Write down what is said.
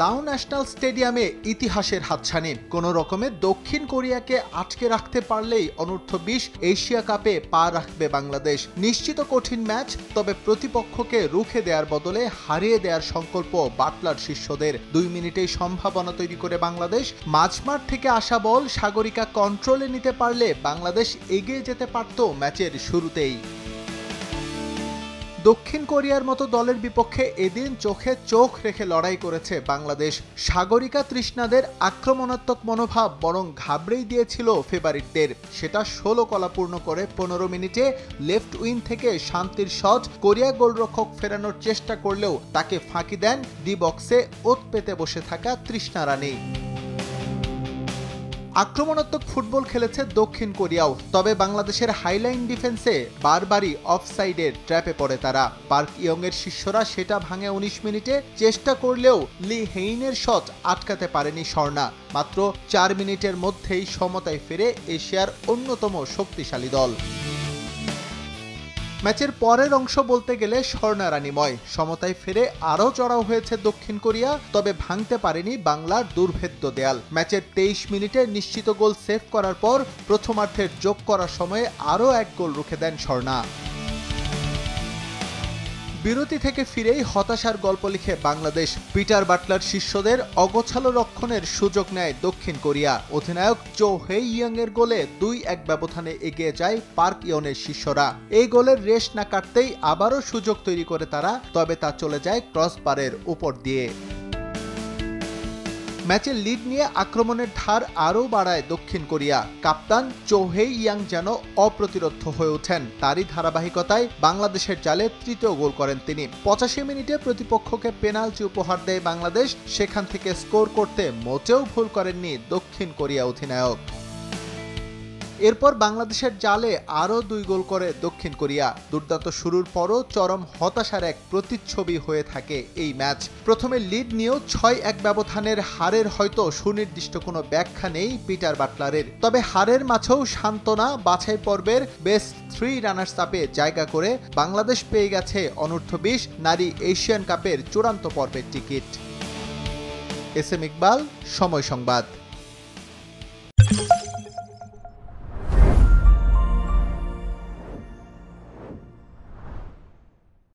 লাও ন্যাশনাল স্টেডিয়ামে ইতিহাসের হাতছানি। কোনো রকমে দক্ষিণ কোরিয়াকে আটকে রাখতে পারলেই অনূর্ধ্ব-20 এশিয়া কাপে পা রাখবে বাংলাদেশ। নিশ্চিত কঠিন ম্যাচ, তবে প্রতিপক্ষকে রুখে দেওয়ার বদলে হারিয়ে দেওয়ার সংকল্প বাটলার শিষ্যদের। 2 মিনিটেই সম্ভাবনা তৈরি করে বাংলাদেশ। মাঝমাঠ থেকে আসা বল সাগরিকা কন্ট্রোলে নিতে পারলে বাংলাদেশ এগিয়ে যেতে পারত ম্যাচের শুরুতেই। দক্ষিণ কোরিয়ার মতো দলের বিপক্ষে এদিন চোখে চোখ রেখে লড়াই করেছে বাংলাদেশ। সাগরিকা তৃষ্ণাদের আক্রমণাত্মক মনোভাব বরং ঘাবড়েই দিয়েছিল ফেভারিটদের। সেটা 16 কলা পূর্ণ করে 15 মিনিটে লেফট উইং থেকে শান্তির শট। কোরিয়া গোলরক্ষক ফেরানোর চেষ্টা করলেও তাকে ফাঁকি দেন ডি বক্সে ওত পেতে বসে থাকা তৃষ্ণা রানী। আক্রমণাত্মক ফুটবল খেলেছে দক্ষিণ কোরিয়াও, তবে বাংলাদেশের হাইলাইন ডিফেন্সে বারবারই অফসাইডের ট্র্যাপে পড়ে তারা। পার্ক ইয়ং এর শিষ্যরা সেটা ভাঙে 19 মিনিটে। চেষ্টা করলেও লি হেইনের শট আটকাতে পারেনি স্বর্ণা। মাত্র 4 মিনিটের মধ্যেই সমতায় ফেরে এশিয়ার অন্যতম শক্তিশালী দল। ম্যাচের পরের অংশ বলতে গেলে স্বর্ণারানীময়। সমতায় ফিরে আরও চড়াও হয়েছে দক্ষিণ কোরিয়া, তবে ভাঙতে পারেনি বাংলার দুর্ভেদ্য দেয়াল। ম্যাচের 23 মিনিটে নিশ্চিত গোল সেভ করার পর প্রথমার্ধের যোগ করার সময়ে আরও এক গোল রুখে দেন স্বর্ণা। বিরতি থেকে ফিরেই হতাশার গল্প লিখে বাংলাদেশ। পিটার বাটলার শিষ্যদের অগোছালো রক্ষণের সুযোগ নেয় দক্ষিণ কোরিয়া। অধিনায়ক চো হেইয়াং এর গোলে 2-1 ব্যবধানে এগিয়ে যায় পার্ক ইয়নের শিষ্যরা। এই গোলের রেশ না কাটতেই আবারও সুযোগ তৈরি করে তারা, তবে তা চলে যায় ক্রসবারের উপর দিয়ে। ম্যাচের লিড নিয়ে আক্রমণের ধার আরও বাড়ায় দক্ষিণ কোরিয়া। কাপ্তান চো হেইয়াং যেন অপ্রতিরোধ্য হয়ে ওঠেন। তারই ধারাবাহিকতায় বাংলাদেশের জালে তৃতীয় গোল করেন তিনি। 85 মিনিটে প্রতিপক্ষকে পেনাল্টি উপহার দেয় বাংলাদেশ। সেখান থেকে স্কোর করতে মোটেও ভুল করেননি দক্ষিণ কোরিয়া অধিনায়ক। এরপর বাংলাদেশের জালে আরও 2 গোল করে দক্ষিণ কোরিয়া। দুর্দান্ত শুরুর পরও চরম হতাশার এক প্রতিচ্ছবি হয়ে থাকে এই ম্যাচ। প্রথমে লিড নিয়েও 6-1 ব্যবধানের হারের হয়তো সুনির্দিষ্ট কোনো ব্যাখ্যা নেই পিটার বাটলারের, তবে হারের মাঝেও সান্ত্বনা। বাছাই পর্বের বেস্ট 3 রানার্স আপে জায়গা করে বাংলাদেশ পেয়ে গেছে অনূর্ধ্ব-20 নারী এশিয়ান কাপের চূড়ান্ত পর্বের টিকিট। এস এম ইকবাল, সময় সংবাদ।